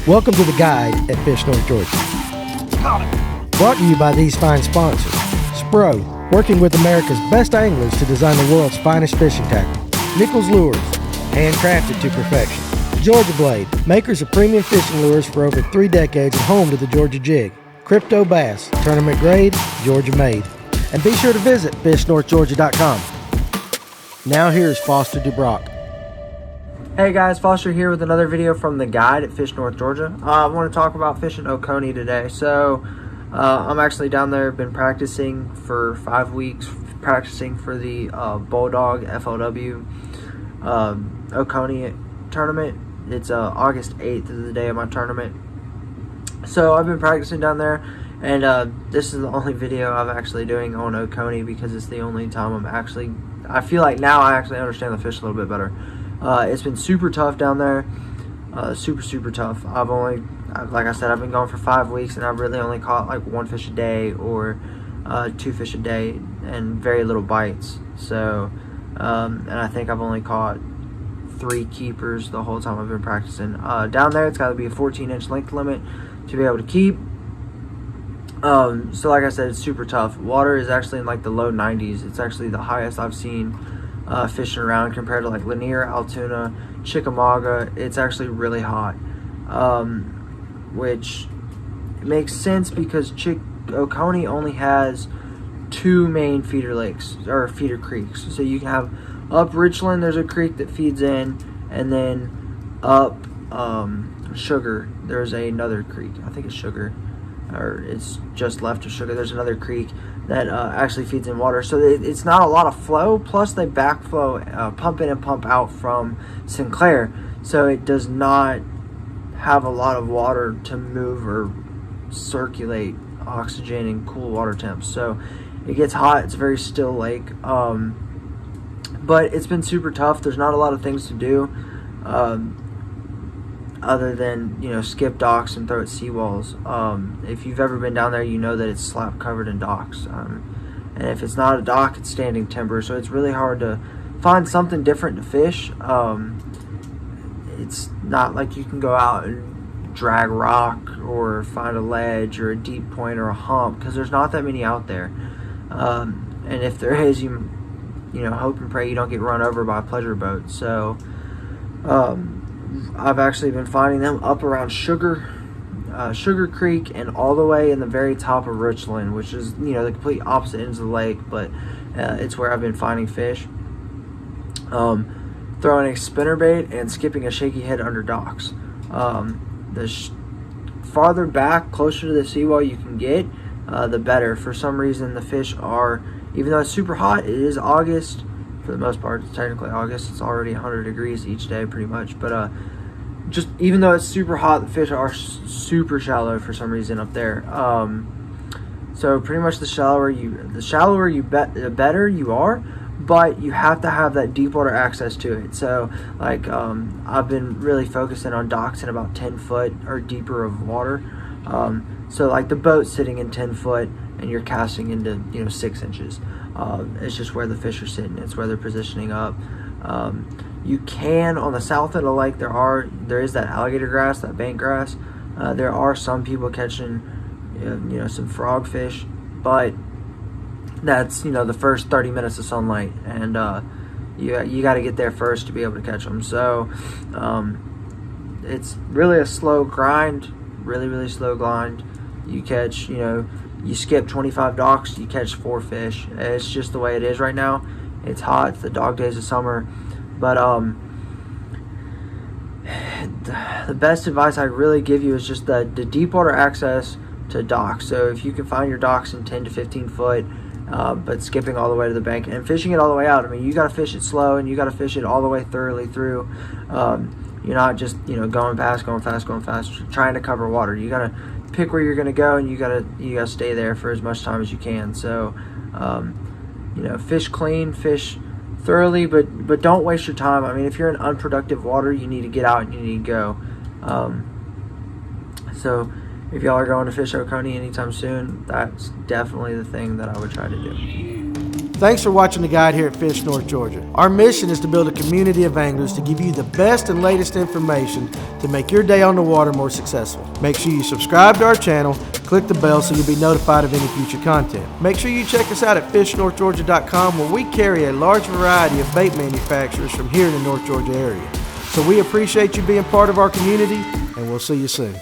Welcome to The Guide at Fish North Georgia. Brought to you by these fine sponsors. SPRO, working with America's best anglers to design the world's finest fishing tackle. Nichols Lures, handcrafted to perfection. Georgia Blade, makers of premium fishing lures for over 3 decades and home to the Georgia Jig. Crypto Bass, tournament grade, Georgia made. And be sure to visit fishnorthgeorgia.com. Now here's Foster DuBroc. Hey guys, Foster here with another video from The Guide at Fish North Georgia. I want to talk about fishing Oconee today. So I'm actually down there, been practicing for 5 weeks, practicing for the Bulldog FLW Oconee tournament. It's August 8th is the day of my tournament. So I've been practicing down there, and this is the only video I'm actually doing on Oconee because it's the only time I feel like now I actually understand the fish a little bit better. It's been super tough down there, super tough. Like I said, I've been going for 5 weeks, and I've really only caught like 1 fish a day or 2 fish a day and very little bites. So and I think I've only caught 3 keepers the whole time I've been practicing. Down there, it's got to be a 14-inch length limit to be able to keep. So like I said, it's super tough. Water is actually in like the low 90s. It's actually the highest I've seen fishing around compared to like Lanier, Altoona, Chickamauga. It's actually really hot, which makes sense because Oconee only has 2 main feeder lakes or feeder creeks. So you can have up Richland, there's a creek that feeds in, and then up Sugar, there's another creek. I think it's Sugar, or it's just left of Sugar. There's another creek that actually feeds in water. So it's not a lot of flow, plus they backflow, pump in and pump out from Sinclair. So it does not have a lot of water to move or circulate oxygen and cool water temps. So it gets hot. It's a very still lake. But it's been super tough. There's not a lot of things to do other than, skip docks and throw at seawalls. If you've ever been down there, you know that it's slap covered in docks. And if it's not a dock, it's standing timber. So it's really hard to find something different to fish. It's not like you can go out and drag rock or find a ledge or a deep point or a hump, because there's not that many out there. And if there is, you hope and pray you don't get run over by a pleasure boat. So I've actually been finding them up around Sugar Creek and all the way in the very top of Richland, which is the complete opposite ends of the lake, but it's where I've been finding fish. Throwing a spinnerbait and skipping a shaky head under docks. The farther back, closer to the seawall you can get, the better. For some reason, the fish are, even though it's super hot, it is August. For the most part, it's technically August. It's already 100 degrees each day pretty much. But just even though it's super hot, the fish are super shallow for some reason up there. So pretty much the shallower the better you are, but you have to have that deep water access to it. So like I've been really focusing on docks in about 10 foot or deeper of water. So like the boat's sitting in 10 foot and you're casting into 6 inches. It's just where the fish are sitting. It's where they're positioning up. You can, on the south end of the lake, there is that alligator grass, that bank grass. There are some people catching some frogfish, but that's the first 30 minutes of sunlight, and you got to get there first to be able to catch them. So it's really a slow grind, really slow grind. You catch, you skip 25 docks, you catch 4 fish. It's just the way it is right now. It's hot. It's the dog days of summer. But the best advice I really give you is just the deep water access to docks. So if you can find your docks in 10 to 15 foot, but skipping all the way to the bank and fishing it all the way out. I mean, you got to fish it slow, and you got to fish it all the way thoroughly through. You're not just going fast, trying to cover water. You got to pick where you're going to go, and you got to stay there for as much time as you can. So fish clean, fish thoroughly, but don't waste your time. I mean, if you're in unproductive water, you need to get out and you need to go. So if y'all are going to fish Oconee anytime soon, that's definitely the thing that I would try to do. Thanks for watching the guide here at Fish North Georgia. Our mission is to build a community of anglers to give you the best and latest information to make your day on the water more successful. Make sure you subscribe to our channel, click the bell so you'll be notified of any future content. Make sure you check us out at fishnorthgeorgia.com, where we carry a large variety of bait manufacturers from here in the North Georgia area. So we appreciate you being part of our community, and we'll see you soon.